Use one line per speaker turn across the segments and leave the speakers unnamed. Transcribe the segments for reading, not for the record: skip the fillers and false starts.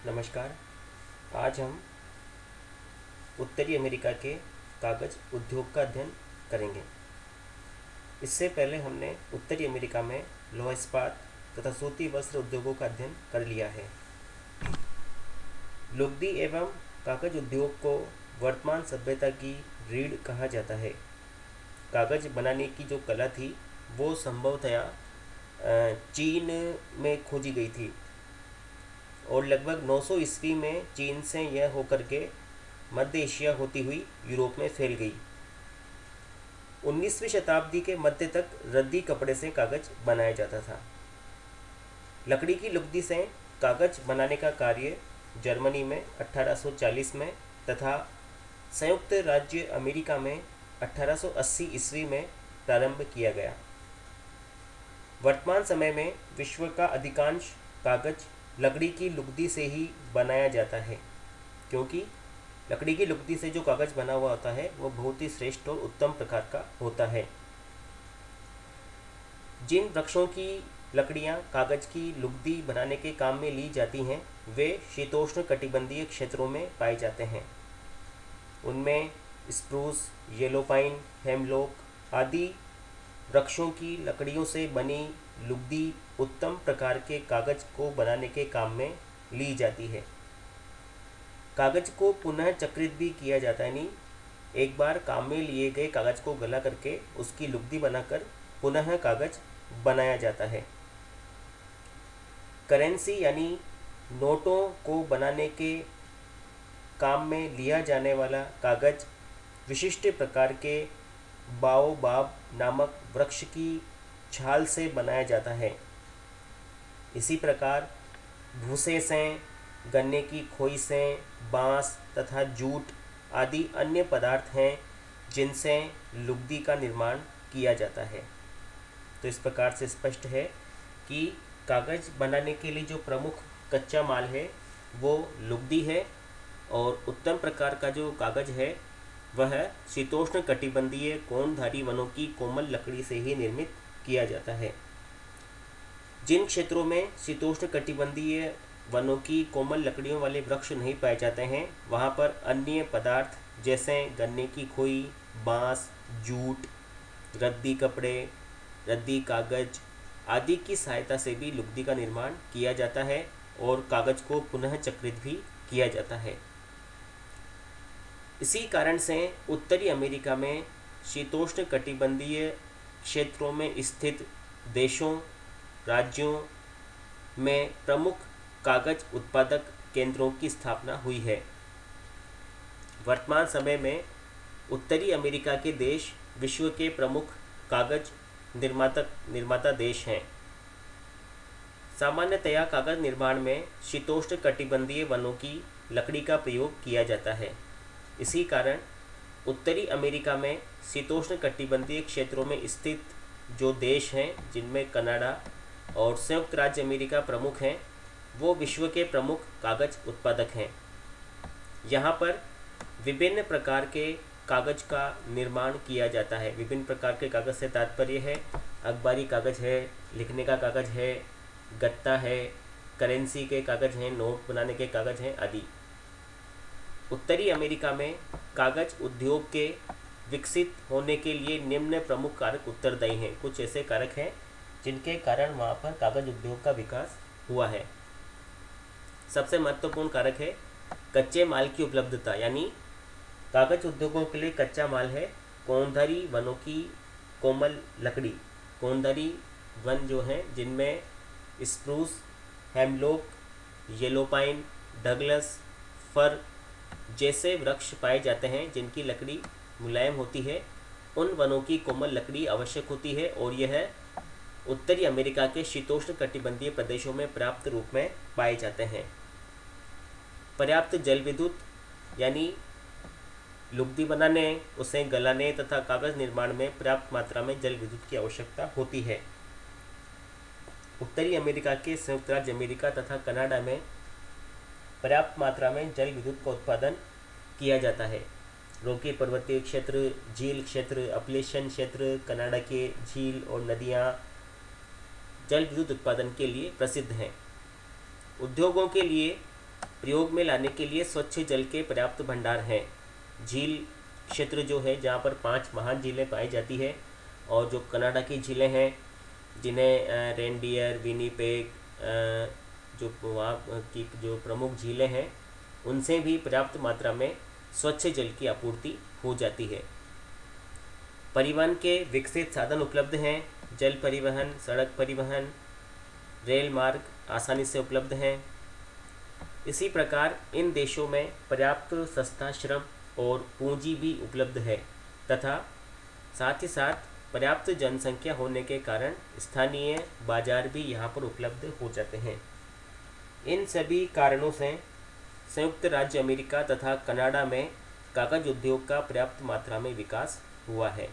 नमस्कार। आज हम उत्तरी अमेरिका के कागज़ उद्योग का अध्ययन करेंगे। इससे पहले हमने उत्तरी अमेरिका में लोहा इस्पात तथा सूती वस्त्र उद्योगों का अध्ययन कर लिया है। लुगदी एवं कागज़ उद्योग को वर्तमान सभ्यता की रीढ़ कहा जाता है। कागज़ बनाने की जो कला थी वो संभवतया चीन में खोजी गई थी और लगभग 900 ईस्वी में चीन से यह होकर के मध्य एशिया होती हुई यूरोप में फैल गई। 19वीं शताब्दी के मध्य तक रद्दी कपड़े से कागज़ बनाया जाता था। लकड़ी की लुगदी से कागज़ बनाने का कार्य जर्मनी में 1840 में तथा संयुक्त राज्य अमेरिका में 1880 ईस्वी में प्रारंभ किया गया। वर्तमान समय में विश्व का अधिकांश कागज़ लकड़ी की लुगदी से ही बनाया जाता है, क्योंकि लकड़ी की लुगदी से जो कागज़ बना हुआ होता है वो बहुत ही श्रेष्ठ और उत्तम प्रकार का होता है। जिन वृक्षों की लकड़ियाँ कागज़ की लुगदी बनाने के काम में ली जाती हैं वे शीतोष्ण कटिबंधीय क्षेत्रों में पाए जाते हैं। उनमें स्प्रूस, येलो पाइन, हेमलॉक आदि वृक्षों की लकड़ियों से बनी लुगदी उत्तम प्रकार के कागज़ को बनाने के काम में ली जाती है। कागज़ को पुनः चक्रित भी किया जाता है, यानी एक बार काम में लिए गए कागज़ को गला करके उसकी लुगदी बनाकर पुनः कागज़ बनाया जाता है। करेंसी यानी नोटों को बनाने के काम में लिया जाने वाला कागज़ विशिष्ट प्रकार के बाओबाब नामक वृक्ष की छाल से बनाया जाता है। इसी प्रकार भूसे से, गन्ने की खोई से, बांस तथा जूट आदि अन्य पदार्थ हैं जिनसे लुगदी का निर्माण किया जाता है। तो इस प्रकार से स्पष्ट है कि कागज़ बनाने के लिए जो प्रमुख कच्चा माल है वो लुगदी है और उत्तम प्रकार का जो कागज़ है वह शीतोष्ण कटिबंधीय कोणधारी वनों की कोमल लकड़ी से ही निर्मित किया जाता है। जिन क्षेत्रों में शीतोष्ण कटिबंधीय वनों की कोमल लकड़ियों वाले वृक्ष नहीं पाए जाते हैं वहाँ पर अन्य पदार्थ जैसे गन्ने की खोई, बांस, जूट, रद्दी कपड़े, रद्दी कागज़ आदि की सहायता से भी लुगदी का निर्माण किया जाता है और कागज़ को पुनः चक्रित भी किया जाता है। इसी कारण से उत्तरी अमेरिका में शीतोष्ण कटिबंधीय क्षेत्रों में स्थित देशों, राज्यों में प्रमुख कागज़ उत्पादक केंद्रों की स्थापना हुई है। वर्तमान समय में उत्तरी अमेरिका के देश विश्व के प्रमुख कागज़ निर्माता देश हैं। सामान्यतया कागज़ निर्माण में शीतोष्ण कटिबंधीय वनों की लकड़ी का प्रयोग किया जाता है। इसी कारण उत्तरी अमेरिका में शीतोष्ण कटिबंधीय क्षेत्रों में स्थित जो देश हैं जिनमें कनाडा और संयुक्त राज्य अमेरिका प्रमुख हैं वो विश्व के प्रमुख कागज़ उत्पादक हैं। यहाँ पर विभिन्न प्रकार के कागज़ का निर्माण किया जाता है। विभिन्न प्रकार के कागज़ से तात्पर्य है अखबारी कागज़ है, लिखने का कागज़ है, गत्ता है, करेंसी के कागज़ हैं, नोट बनाने के कागज़ हैं आदि। उत्तरी अमेरिका में कागज़ उद्योग के विकसित होने के लिए निम्न प्रमुख कारक उत्तरदायी हैं। कुछ ऐसे कारक हैं जिनके कारण वहाँ पर कागज़ उद्योग का विकास हुआ है। सबसे महत्वपूर्ण कारक है कच्चे माल की उपलब्धता, यानी कागज़ उद्योगों के लिए कच्चा माल है कोणधारी वनों की कोमल लकड़ी। कोणधारी वन जो हैं जिनमें spruce, hemlock, yellow pine, Douglas, fir जैसे वृक्ष पाए जाते हैं जिनकी लकड़ी मुलायम होती है, उन वनों की कोमल लकड़ी आवश्यक होती है और यह उत्तरी अमेरिका के शीतोष्ण कटिबंधीय प्रदेशों में पर्याप्त रूप में पाए जाते हैं। पर्याप्त जल विद्युत यानी लुगदी बनाने, उसे गलाने तथा कागज़ निर्माण में पर्याप्त मात्रा में जल विद्युत की आवश्यकता होती है। उत्तरी अमेरिका के संयुक्त राज्य अमेरिका तथा कनाडा में पर्याप्त मात्रा में जल विद्युत का उत्पादन किया जाता है। रोकी पर्वतीय क्षेत्र, झील क्षेत्र, अपलेशन क्षेत्र, कनाडा के झील और नदियाँ जल विद्युत उत्पादन के लिए प्रसिद्ध हैं। उद्योगों के लिए प्रयोग में लाने के लिए स्वच्छ जल के पर्याप्त भंडार हैं। झील क्षेत्र जो है जहाँ पर 5 महान झीलें पाई जाती है, और जो कनाडा की झीलें हैं जिन्हें रेनडियर, विनीपेग, जो वहाँ की जो प्रमुख झीलें हैं उनसे भी पर्याप्त मात्रा में स्वच्छ जल की आपूर्ति हो जाती है। परिवहन के विकसित साधन उपलब्ध हैं। जल परिवहन, सड़क परिवहन, रेल मार्ग आसानी से उपलब्ध हैं। इसी प्रकार इन देशों में पर्याप्त सस्ता श्रम और पूंजी भी उपलब्ध है तथा साथ ही साथ पर्याप्त जनसंख्या होने के कारण स्थानीय बाजार भी यहाँ पर उपलब्ध हो जाते हैं। इन सभी कारणों से संयुक्त राज्य अमेरिका तथा कनाडा में कागज उद्योग का पर्याप्त मात्रा में विकास हुआ है।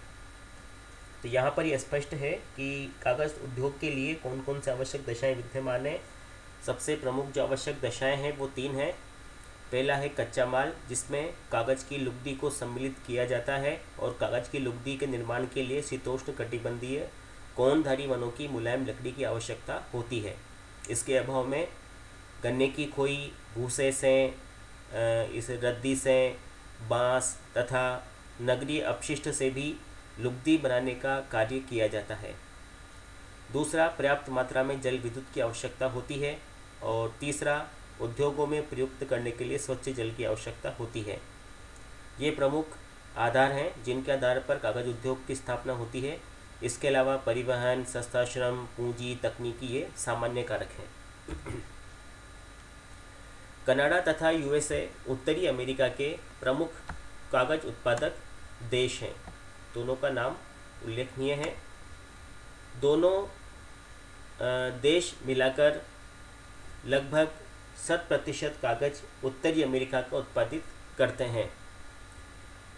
तो यहाँ पर यह स्पष्ट है कि कागज उद्योग के लिए कौन कौन से आवश्यक दशाएं विद्यमान हैं। सबसे प्रमुख जो आवश्यक दशाएं हैं वो 3 हैं। पहला है कच्चा माल, जिसमें कागज़ की लुगदी को सम्मिलित किया जाता है, और कागज़ की लुगदी के निर्माण के लिए शीतोष्ण कटिबंधीय कोनधारी वनों की मुलायम लकड़ी की आवश्यकता होती है। इसके अभाव में गन्ने की खोई, भूसे से, इस रद्दी से, बांस तथा नगरीय अपशिष्ट से भी लुगदी बनाने का कार्य किया जाता है। दूसरा, पर्याप्त मात्रा में जल विद्युत की आवश्यकता होती है, और तीसरा, उद्योगों में प्रयुक्त करने के लिए स्वच्छ जल की आवश्यकता होती है। ये प्रमुख आधार हैं जिनके आधार पर कागज उद्योग की स्थापना होती है। इसके अलावा परिवहन, सस्ता श्रम, पूंजी, तकनीकी ये सामान्य कारक हैं। कनाडा तथा यूएसए उत्तरी अमेरिका के प्रमुख कागज उत्पादक देश हैं। दोनों का नाम उल्लेखनीय है। दोनों देश मिलाकर लगभग 100% कागज उत्तरी अमेरिका का उत्पादित करते हैं।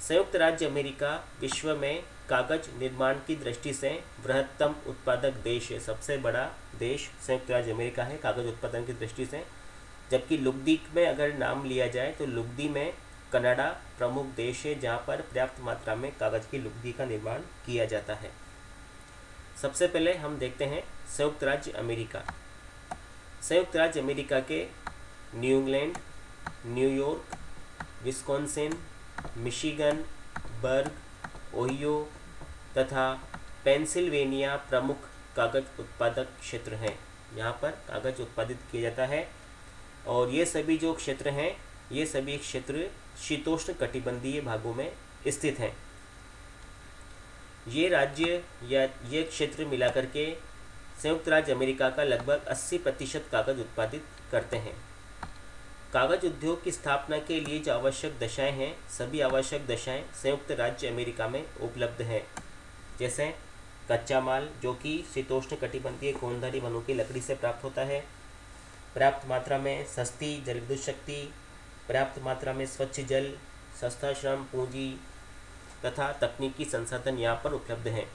संयुक्त राज्य अमेरिका विश्व में कागज निर्माण की दृष्टि से बृहत्तम उत्पादक देश है। सबसे बड़ा देश संयुक्त राज्य अमेरिका है कागज उत्पादन की दृष्टि से। जबकि लुगदी में अगर नाम लिया जाए तो लुगदी में कनाडा प्रमुख देश है, जहाँ पर पर्याप्त मात्रा में कागज की लुगदी का निर्माण किया जाता है। सबसे पहले हम देखते हैं संयुक्त राज्य अमेरिका। संयुक्त राज्य अमेरिका के New England, New York, Wisconsin, Michigan, बर्ग, ओहियो तथा पेंसिल्वेनिया प्रमुख कागज उत्पादक क्षेत्र हैं। यहाँ पर कागज उत्पादित किया जाता है, और ये सभी जो क्षेत्र हैं ये सभी क्षेत्र शीतोष्ण कटिबंधीय भागों में स्थित हैं। ये राज्य या ये क्षेत्र मिलाकर के संयुक्त राज्य अमेरिका का लगभग 80% कागज उत्पादित करते हैं। कागज उद्योग की स्थापना के लिए जो आवश्यक दशाएं हैं, सभी आवश्यक दशाएं संयुक्त राज्य अमेरिका में उपलब्ध हैं। जैसे कच्चा माल, जो कि शीतोष्ण कटिबंधीय कोनधारी वनों की लकड़ी से प्राप्त होता है। पर्याप्त मात्रा में सस्ती जल विद्युत शक्ति, पर्याप्त मात्रा में स्वच्छ जल, सस्ता श्रम, पूंजी तथा तकनीकी संसाधन यहाँ पर उपलब्ध हैं।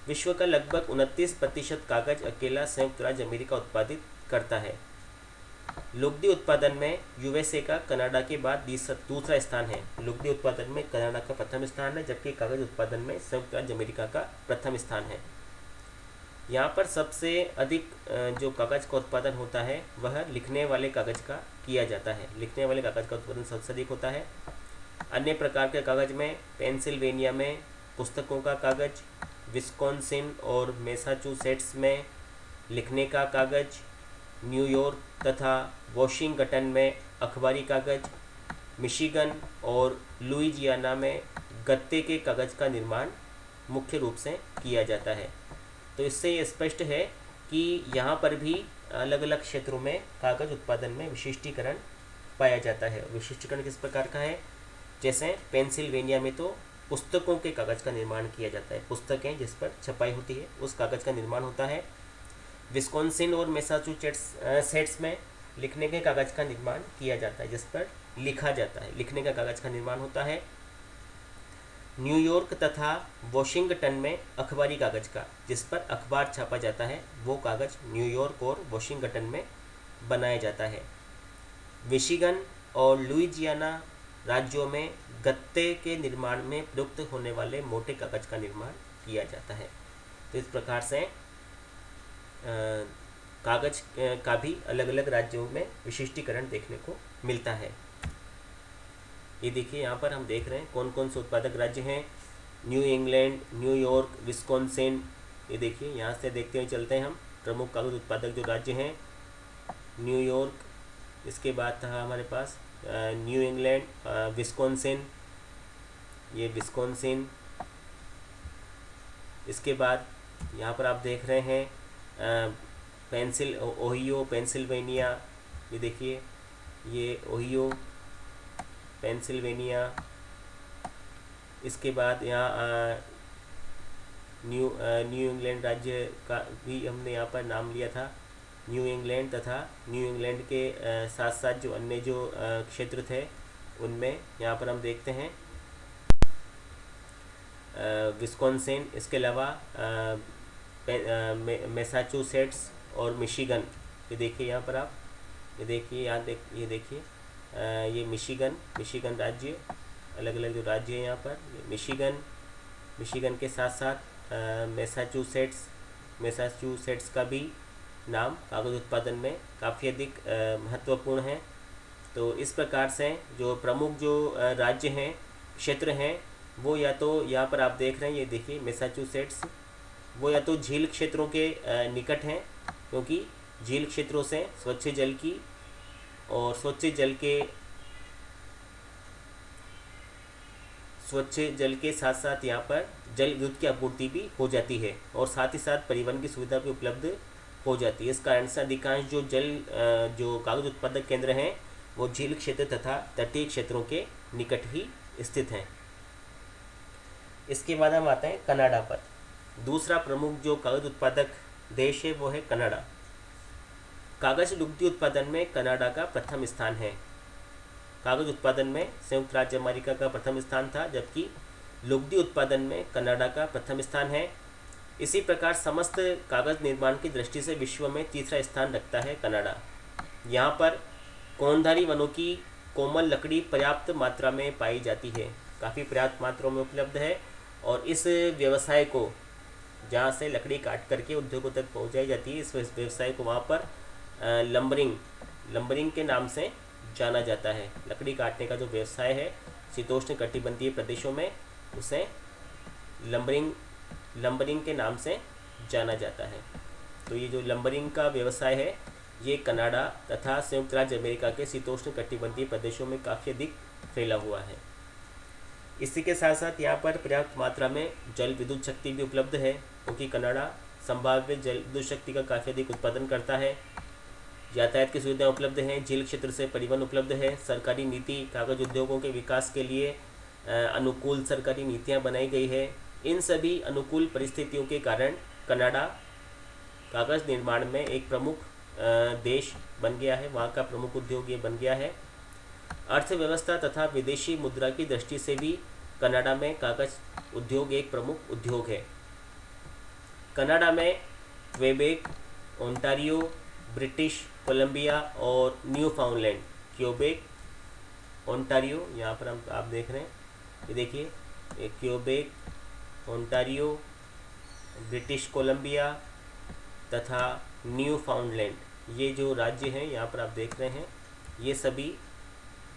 विश्व का लगभग 29% कागज अकेला संयुक्त राज्य अमेरिका उत्पादित करता है। लुगदी उत्पादन में यूएसए का कनाडा के बाद दूसरा स्थान है। लुगदी उत्पादन में कनाडा का प्रथम स्थान है, जबकि कागज उत्पादन में संयुक्त राज्य अमेरिका का प्रथम स्थान है। यहाँ पर सबसे अधिक जो कागज़ का उत्पादन होता है वह लिखने वाले कागज़ का किया जाता है। लिखने वाले कागज़ का उत्पादन सबसे अधिक होता है। अन्य प्रकार के कागज़ में पेंसिल्वेनिया में पुस्तकों का कागज़, विस्कॉन्सिन और मैसाचुसेट्स में लिखने का कागज़, न्यूयॉर्क तथा वॉशिंगटन में अखबारी कागज़, मिशिगन और लुइजियाना में गत्ते के कागज़ का निर्माण मुख्य रूप से किया जाता है। तो इससे ये स्पष्ट है कि यहाँ पर भी अलग अलग क्षेत्रों में कागज उत्पादन में विशिष्टीकरण पाया जाता है। विशिष्टीकरण किस प्रकार का है? जैसे पेंसिल्वेनिया में तो पुस्तकों के कागज़ का निर्माण किया जाता है। पुस्तकें जिस पर छपाई होती है उस कागज़ का निर्माण होता है। विस्कॉन्सिन और मैसाचुसेट्स में लिखने के कागज़ का निर्माण किया जाता है, जिस पर लिखा जाता है, लिखने का कागज़ का निर्माण होता है। न्यूयॉर्क तथा वॉशिंगटन में अखबारी कागज़ का, जिस पर अखबार छापा जाता है, वो कागज़ न्यूयॉर्क और वॉशिंगटन में बनाया जाता है। मिशिगन और लुइजियाना राज्यों में गत्ते के निर्माण में प्रयुक्त होने वाले मोटे कागज़ का निर्माण किया जाता है। तो इस प्रकार से कागज़ का भी अलग अलग राज्यों में विशिष्टीकरण देखने को मिलता है। ये देखिए यहाँ पर हम देख रहे हैं कौन कौन से उत्पादक राज्य हैं। New England, New York, Wisconsin. ये देखिए यहाँ से देखते हुए चलते हैं हम प्रमुख कागज़ उत्पादक जो राज्य हैं। न्यूयॉर्क, इसके बाद था हमारे पास न्यू इंग्लैंड, विस्कॉन्सिन, ये विस्कॉन्सिन। इसके बाद यहाँ पर आप देख रहे हैं ओहियो, पेंसिल्वेनिया। ये देखिए ये ओहियो, पेंसिल्वेनिया। इसके बाद यहाँ न्यू इंग्लैंड राज्य का भी हमने यहाँ पर नाम लिया था। न्यू इंग्लैंड तथा न्यू इंग्लैंड के साथ साथ जो अन्य जो क्षेत्र थे उनमें यहाँ पर हम देखते हैं विस्कॉन्सिन। इसके अलावा मैसाचुसेट्स और मिशिगन। ये देखिए यहाँ पर आप, ये देखिए ये देखिए ये मिशिगन राज्य, अलग अलग जो राज्य हैं यहाँ पर मिशिगन के साथ साथ मैसाचुसेट्स का भी नाम कागज़ उत्पादन में काफ़ी अधिक महत्वपूर्ण है। तो इस प्रकार से जो प्रमुख जो राज्य हैं, क्षेत्र हैं, वो या तो यहाँ पर आप देख रहे हैं, ये देखिए मैसाचुसेट्स, वो या तो झील क्षेत्रों के निकट हैं, क्योंकि झील क्षेत्रों से स्वच्छ जल के साथ साथ यहाँ पर जल विद्युत की आपूर्ति भी हो जाती है और साथ ही साथ परिवहन की सुविधा भी उपलब्ध हो जाती है। इस कारण से अधिकांश जो कागज़ उत्पादक केंद्र हैं वो झील क्षेत्र तथा तटीय क्षेत्रों के निकट ही स्थित हैं। इसके बाद हम आते हैं कनाडा पर। दूसरा प्रमुख जो कागज़ उत्पादक देश है वो है कनाडा। कागज़ लुगदी उत्पादन में कनाडा का प्रथम स्थान है। कागज़ उत्पादन में संयुक्त राज्य अमेरिका का प्रथम स्थान था, जबकि लुगदी उत्पादन में कनाडा का प्रथम स्थान है। इसी प्रकार समस्त कागज़ निर्माण की दृष्टि से विश्व में तीसरा स्थान रखता है कनाडा। यहाँ पर कोणधारी वनों की कोमल लकड़ी पर्याप्त मात्रा में पाई जाती है, काफ़ी पर्याप्त मात्रा में उपलब्ध है। और इस व्यवसाय को, जहाँ से लकड़ी काट करके उद्योगों तक पहुँचाई जाती है, इस व्यवसाय को वहाँ पर लंबरिंग के नाम से जाना जाता है। लकड़ी काटने का जो व्यवसाय है शीतोष्ण कटिबंधीय प्रदेशों में, उसे लंबरिंग के नाम से जाना जाता है। तो ये जो लंबरिंग का व्यवसाय है ये कनाडा तथा संयुक्त राज्य अमेरिका के शीतोष्ण कटिबंधीय प्रदेशों में काफ़ी अधिक फैला हुआ है। इसी के साथ साथ यहाँ पर पर्याप्त मात्रा में जल विद्युत शक्ति भी उपलब्ध है, क्योंकि कनाडा संभाव्य जल विद्युत शक्ति का काफ़ी अधिक उत्पादन करता है। यातायात की सुविधाएं उपलब्ध हैं, झील क्षेत्र से परिवहन उपलब्ध है। सरकारी नीति, कागज़ उद्योगों के विकास के लिए अनुकूल सरकारी नीतियां बनाई गई है। इन सभी अनुकूल परिस्थितियों के कारण कनाडा कागज़ निर्माण में एक प्रमुख देश बन गया है, वहाँ का प्रमुख उद्योग ये बन गया है। अर्थव्यवस्था तथा विदेशी मुद्रा की दृष्टि से भी कनाडा में कागज़ उद्योग एक प्रमुख उद्योग है। कनाडा में क्वेबेक, ओंटारियो, ब्रिटिश कोलंबिया और न्यूफाउंडलैंड, क्यूबेक, ओंटारियो, यहाँ पर आप देख रहे हैं, ये देखिए ये क्यूबेक, ओंटारियो, ब्रिटिश कोलंबिया तथा न्यूफाउंडलैंड, ये जो राज्य हैं यहाँ पर आप देख रहे हैं, ये सभी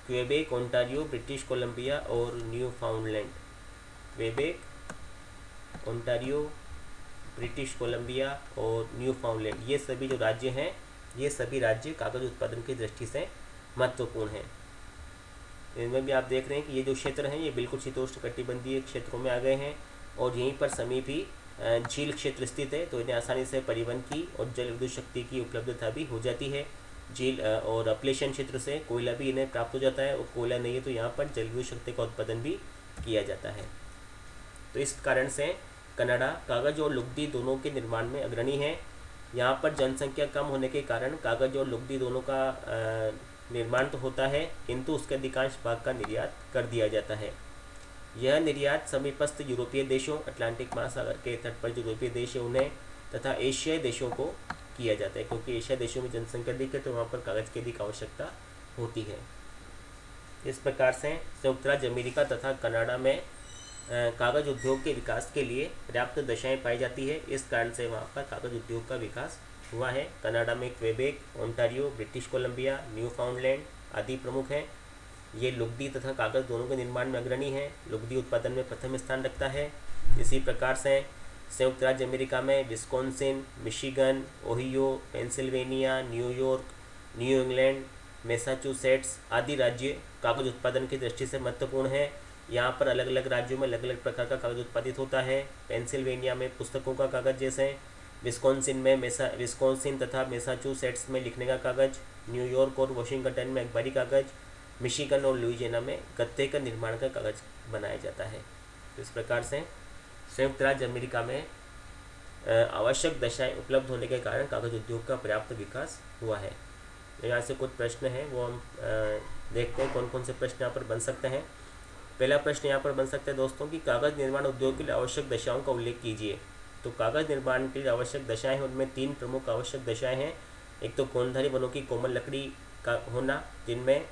क्वेबेक, ओंटारियो, ब्रिटिश कोलंबिया और Newfoundland, Quebec, Ontario, British Columbia और न्यूफाउंडलैंड, ये सभी जो राज्य हैं, ये सभी राज्य कागज़ उत्पादन की दृष्टि से महत्वपूर्ण हैं। इनमें भी आप देख रहे हैं कि ये जो क्षेत्र हैं ये बिल्कुल शीतोष्ण कटिबंधीय क्षेत्रों में आ गए हैं और यहीं पर समीप ही झील क्षेत्र स्थित है, तो इन्हें आसानी से परिवहन की और जल विद्युत शक्ति की उपलब्धता भी हो जाती है। झील और अपलेशन क्षेत्र से कोयला भी इन्हें प्राप्त हो जाता है, और कोयला नहीं है तो यहाँ पर जल विद्युत शक्ति का उत्पादन भी किया जाता है। तो इस कारण से कनाडा कागज़ और लुगदी दोनों के निर्माण में अग्रणी है। यहाँ पर जनसंख्या कम होने के कारण कागज़ और लुगदी दोनों का निर्माण तो होता है, किंतु उसके अधिकांश भाग का निर्यात कर दिया जाता है। यह निर्यात समीपस्थ यूरोपीय देशों, अटलांटिक महासागर के तट पर जो यूरोपीय देश है उन्हें तथा एशियाई देशों को किया जाता है, क्योंकि एशियाई देशों में जनसंख्या अधिक है तो वहाँ पर कागज़ की अधिक आवश्यकता होती है। इस प्रकार से संयुक्त राज्य अमेरिका तथा कनाडा में कागज़ उद्योग के विकास के लिए पर्याप्त दशाएं पाई जाती है। इस कारण से वहाँ पर कागज़ उद्योग का विकास हुआ है। कनाडा में Quebec, Ontario, British Columbia, new फाउंडलैंड आदि प्रमुख हैं। ये लुगदी तथा कागज़ दोनों के निर्माण में अग्रणी है। लुगदी उत्पादन में प्रथम स्थान रखता है। इसी प्रकार से संयुक्त राज्य अमेरिका में Wisconsin, Michigan, Ohio, Pennsylvania, New York, new England, Massachusetts आदि राज्य कागज़ उत्पादन की दृष्टि से महत्वपूर्ण है। यहाँ पर अलग अलग राज्यों में अलग अलग प्रकार का कागज़ उत्पादित होता है। पेंसिल्वेनिया में पुस्तकों का कागज़ जैसे, विस्कॉन्सिन तथा मैसाचुसेट्स में लिखने का कागज़, न्यूयॉर्क और वाशिंगटन में अखबारी कागज़, मिशिगन और लुइजियाना में गत्ते का निर्माण का कागज़ बनाया जाता है। तो इस प्रकार से संयुक्त राज्य अमेरिका में आवश्यक दशाएं उपलब्ध होने के कारण कागज़ उद्योग का पर्याप्त विकास हुआ है। यहाँ से कुछ प्रश्न हैं वो हम देखते हैं कौन कौन से प्रश्न यहाँ पर बन सकते हैं। पहला प्रश्न यहाँ पर बन सकता है दोस्तों कि कागज़ निर्माण उद्योग के लिए आवश्यक दशाओं का उल्लेख कीजिए। तो कागज़ निर्माण के लिए आवश्यक दशाएं हैं, उनमें 3 प्रमुख आवश्यक दशाएं हैं। एक तो कोनधारी वनों की कोमल लकड़ी का होना, जिनमें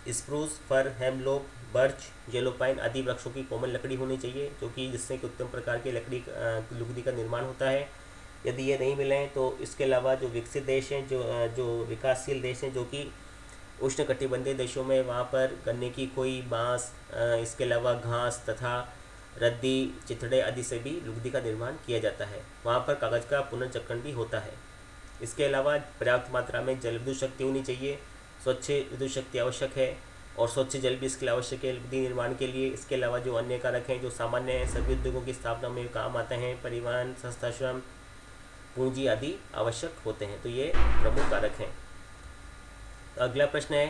स्प्रूस, फर, हेमलॉक, बर्च, येलो पाइन आदि वृक्षों की कोमल लकड़ी होनी चाहिए, जो कि जिससे कि उत्तम प्रकार की लुगदी का निर्माण होता है। यदि ये नहीं मिले तो इसके अलावा जो विकसित देश हैं, जो विकासशील देश हैं, जो कि उष्णकटिबंधीय देशों में, वहाँ पर गन्ने की खोई, बाँस, इसके अलावा घास तथा रद्दी, चिथड़े आदि से भी लुगदी का निर्माण किया जाता है। वहाँ पर कागज़ का पुनर्चक्रण भी होता है। इसके अलावा पर्याप्त मात्रा में जल विद्युत शक्ति होनी चाहिए। स्वच्छ विद्युत शक्ति आवश्यक है और स्वच्छ जल भी इसके लिए आवश्यक है लुगदी निर्माण के लिए। इसके अलावा जो अन्य कारक हैं जो सामान्य हैं, सभी उद्योगों की स्थापना में काम आते हैं, परिवहन, सस्ता श्रम, पूंजी आदि आवश्यक होते हैं। तो ये प्रमुख कारक हैं। अगला प्रश्न है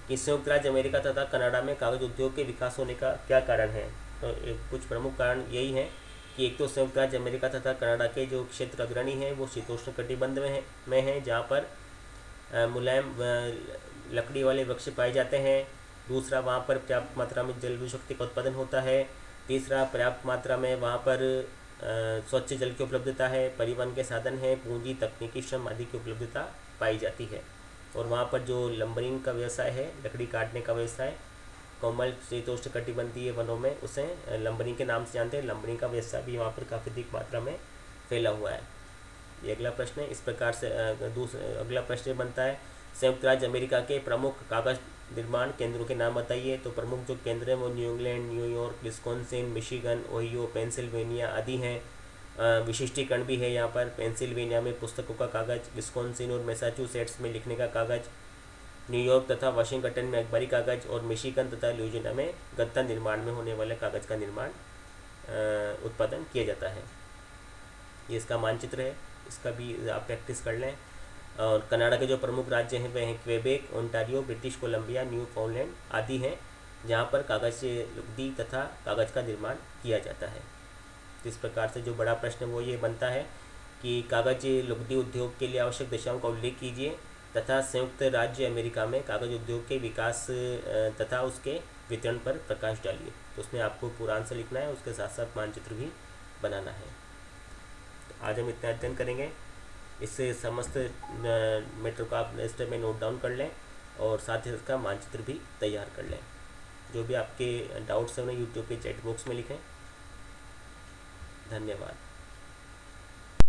कि संयुक्त राज्य अमेरिका तथा कनाडा में कागज़ उद्योग के विकास होने का क्या कारण है। तो कुछ प्रमुख कारण यही हैं कि एक तो संयुक्त राज्य अमेरिका तथा कनाडा के जो क्षेत्र अग्रणी हैं वो शीतोष्ण कटिबंध में हैं, जहाँ पर मुलायम लकड़ी वाले वृक्ष पाए जाते हैं। दूसरा, वहाँ पर पर्याप्त मात्रा में जल विद्युत शक्ति का उत्पादन होता है। तीसरा, पर्याप्त मात्रा में वहाँ पर स्वच्छ जल की उपलब्धता है, परिवहन के साधन हैं, पूंजी, तकनीकी श्रम आदि की उपलब्धता पाई जाती है। और वहाँ पर जो लंबरिंग का व्यवसाय है, लकड़ी काटने का व्यवसाय, कोमल शीतोष्ण कटिबंधीय वनों में उसे लंबरिंग के नाम से जानते हैं। लंबरिंग का व्यवसाय भी वहाँ पर काफ़ी अधिक मात्रा में फैला हुआ है। ये अगला प्रश्न है। इस प्रकार से अगला प्रश्न बनता है, संयुक्त राज्य अमेरिका के प्रमुख कागज़ निर्माण केंद्रों के नाम बताइए। तो प्रमुख जो केंद्र हैं वो new England, New York, Wisconsin, Michigan, Ohio, Pennsylvania आदि हैं। विशिष्टीकरण भी है यहाँ पर। पेंसिल्वेनिया में पुस्तकों का कागज़, विस्कॉन्सिन और मैसाचुसेट्स में लिखने का कागज़, न्यूयॉर्क तथा वाशिंगटन में अखबारी कागज़ और मिशिगन तथा लुइजियाना में गत्ता निर्माण में होने वाले कागज़ का निर्माण उत्पादन किया जाता है। ये इसका मानचित्र है, इसका भी आप प्रैक्टिस कर लें। और कनाडा के जो प्रमुख राज्य हैं वे हैं Quebec, Ontario, British Columbia, new फाउंडलैंड आदि हैं, जहाँ पर कागज़ से लुगदी तथा कागज़ का निर्माण किया जाता है। तो इस प्रकार से जो बड़ा प्रश्न वो ये बनता है कि कागज़ लुगदी उद्योग के लिए आवश्यक दशाओं का उल्लेख कीजिए तथा संयुक्त राज्य अमेरिका में कागज़ उद्योग के विकास तथा उसके वितरण पर प्रकाश डालिए। तो उसमें आपको पूरा आंसर लिखना है, उसके साथ साथ मानचित्र भी बनाना है। तो आज हम इतना अध्ययन करेंगे। इससे समस्त मैटर को आप रजिस्टर में नोट डाउन कर लें और साथ ही इसका मानचित्र भी तैयार कर लें। जो भी आपके डाउट्स हैं उन्हें यूट्यूब के चैट बॉक्स में लिखें। धन्यवाद।